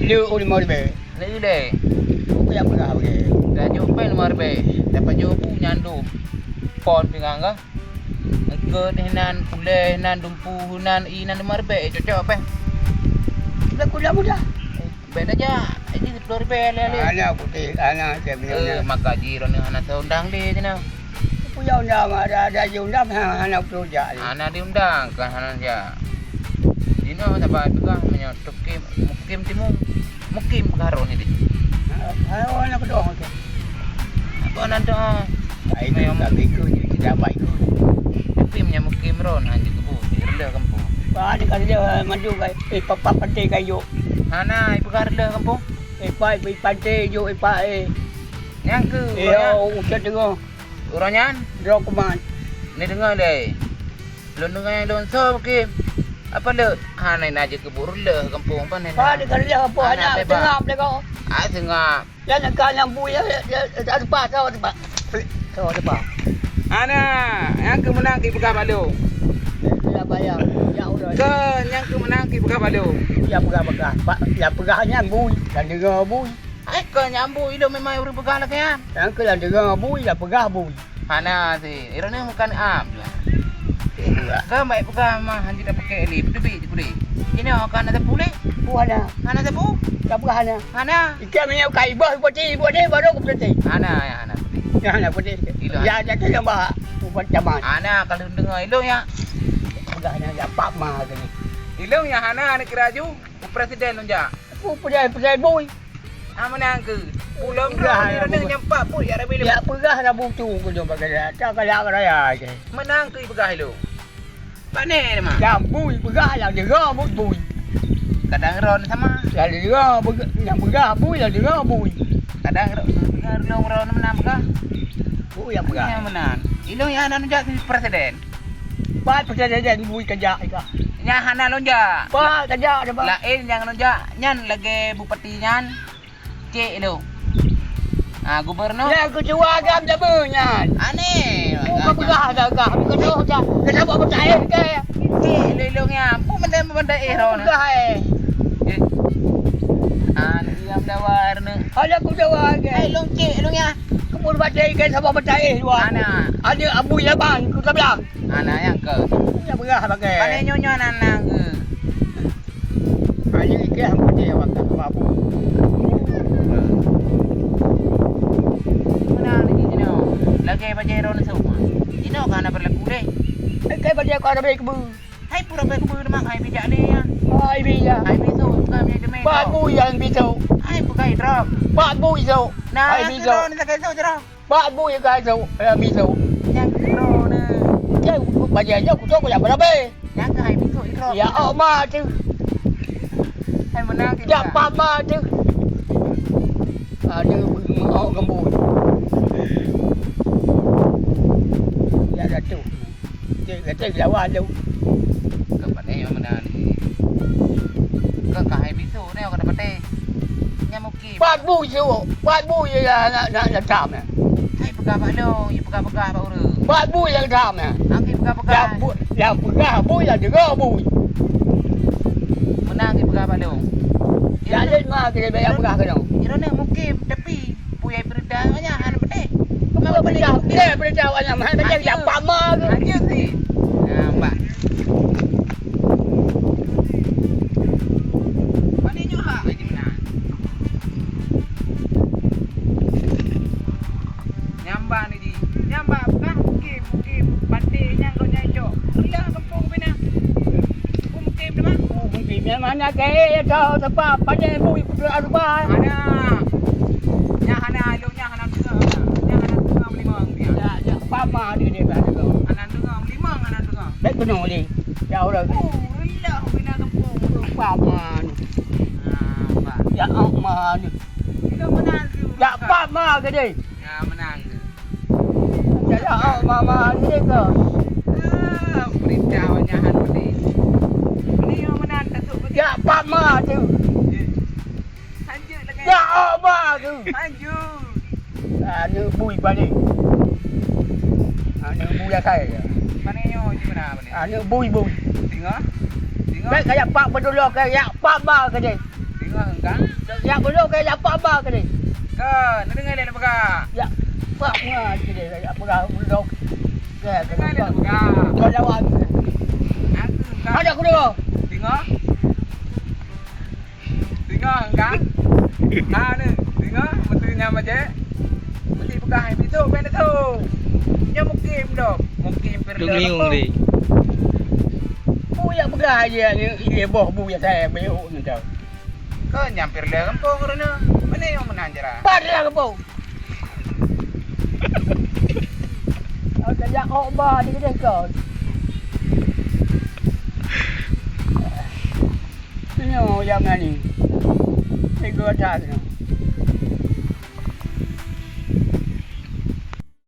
Dia RM5,000. Lagi deh. Apa yang murah boleh? Dah jumpa RM5,000. Dapat jumpa nyandu. Pon pingang kah? Engkau hinan kuleh hinan dumpu hinan inan RM5,000 cocok apa? Kuda mudah. Beda aja. Ini RM10,000 lele. Anak putih, anak saya punya. Maka jiran ni anak undang dia je nak. Punya undang ada undang anak kerja ni. Anak diundang kan anak dia. Dino sahabat juga menyo mukim timung. Mukim karo ni dia. Anak kedong tu. Apa anak dah? Ai ni tak ikut tidak baik. Tapi punya mukim ron anjing kebu di rendah kampung. Ba ni kan dia maju kai papa pantai kayu. Ana ibu rendah kampung. Pai pantai yo pai. Yang ke Udah dengar. uranyan Draw kuman. ni dengar deh. Lu dengar yang don so mukim. Apa le? Hanai naje kebu rendah kampung apa ni? Ba ni kan dia apa anak tengah dia kau. Ah tengah. Yang nak yang bu ya ada pas tahu tempat. Tahu tempat. Ana yang ke menang ki pegah balu. Ya bayar. Ya udah. Ke yang ke menang ki pegah balu. Ya pegah-pegah. Pak ya pegahnya bui dan dengar bui. Ai ke nyambu itu memang uri pegah lah kan. Yang ke yang dengar bui ya pegah bui. Ana si irone bukan am. Ke baik pegah mah hanya dah pakai lip tebi di. Ini akan ada pulih. Buana. Ana sabu. Ya pegahnya. Ana. Ikan minyak kai bos putih buat dia baru aku putih. Ana ya ana. Ya anak putih. Ya jadi yang bah buat caman. Ana kalau dengar ilung ya. Pegahnya ya pak mah ni. Ilung ya ana nak kiraju presiden lonja. Aku putih bui. Amanang ke. Pulau dah ni nyampak pun ya rabi. Ya pegah dah butuh aku jumpa kerja. Tak kalau raya je. Menang ke pegah ilung. Pane mah. Ya bui pegah yang dengar bui. Kadang ron sama. Yang dengar yang pegah bui yang dengar bui. Kadang ilung ron menang pegah. Bui yang pegah. Yang menang. Ilung yang ana lonja presiden. Ba presiden bui kerja ikah. Nya hana lonja. Ba kerja ada ba. Lain yang lonja nyan lagi bupati nyan. Cik ilung. Ah gubernur. Ya aku jual agam jamunya. Aneh. Bukan pegah dah kah. Bukan tu saja. Kenapa percaya ke? Cik ilungnya. Pu benda ron. Pegah An diam dawar ne. Ada aku jual ke. Ilung cik ilungnya. Kamu baca ikan sama percaya dua. Ana. Ada abu laban ku sebelah. Ana yang ke. Ya pegah pakai. Pane nyonya nanang ke. Ada ikan putih awak apa. Mana lagi jino. Lagi baca ron semua. Jino kana berlaku deh. Ikan baca kau ada baik kebu. Hai pura baik kebu mak hai bijak ni ya. Hai biya. Hai bisu bukan punya jemen. Ba bu yang bisu. Hai bukan drop. Ba bu isu. Nah, Hai bisu. ron tak keso jero. Ba bu yang isu. Bisu. Yang ron ne. Ke baca aja aku tahu yang berapa. Yang ke hai bisu drop. Ya ma tu. Hai menang ke. Ya pama tu. Ada mau gembu. Ya dah tu. Dia kata lawan tu. Ke pane yang menang ni. Ke hai bisu ni kau dapat teh. Nyamuki. Ba bu ya nak tam. Hai pegah pak long, you pegah-pegah pak ura. Ba bu yang tam. Angki pegah-pegah. Yang pegah bu yang dengar bu. Menang ke pegah pak long. Ya lên mà cái này em gà cái đâu. Iro ni mukim tapi puyai perda banyak anak pedih. Kamu belajar, dia belajar ayam, hai belajar yang pama tu. Aja sih. Nah, Mbak. Mana nyo ha aja menang. Nyamba ni di. Nyamba bukan mukim pati nyang ko nyanyo. Ila kampung pina. Mukim dah mah. Mungkin yang mana ke tahu tempat pada bui ada apa. Ada. Nya hana ilungnya hana dengar. Nya hana dengar melimang dia. Ya pama dia ada tu. Hana dengar melimang hana dengar. Baik benar ni. Ya orang Oh, ilah pina kampung. pama. Ah, Pak. Ya amma ni. Kita menang tu. Ya pama ke dia. Ya menang tu. Ya amma ni ke. Ah, perintahnya han pedih. Ini yang menang tak sok. Ya pama tu. Lanjut lagi. Ya amma tu. Lanjut. Ni bui balik. Ni bui kai. Mana nyo di mana ni? Ni bui. Tengok. Tengok. Baik kayak pak betul kayak pama ke dia. Tengok engkang. Ya belum ke apa ke ni? Ke, nak dengar dia nak pegang. Ya. Pak ngah ke dia ya pegang belum. Ke Dengar dia nak pegang. kau jawab. Aku kan. Ada aku dulu. Tengok. Tengok kan? Ha ni, tengok mentunya macam. Mesti pegang itu benda tu. Dia mukim dah. Mukim perlu. Bu ya pegang aja ni boh bu ya saya beu ni tau. Kau nyampir dia kampung kerana. Mana yang menanjara? Padlah kampung. Kau tak kau bah di kedai kau. Ni yang ni. Ni gua tak ni.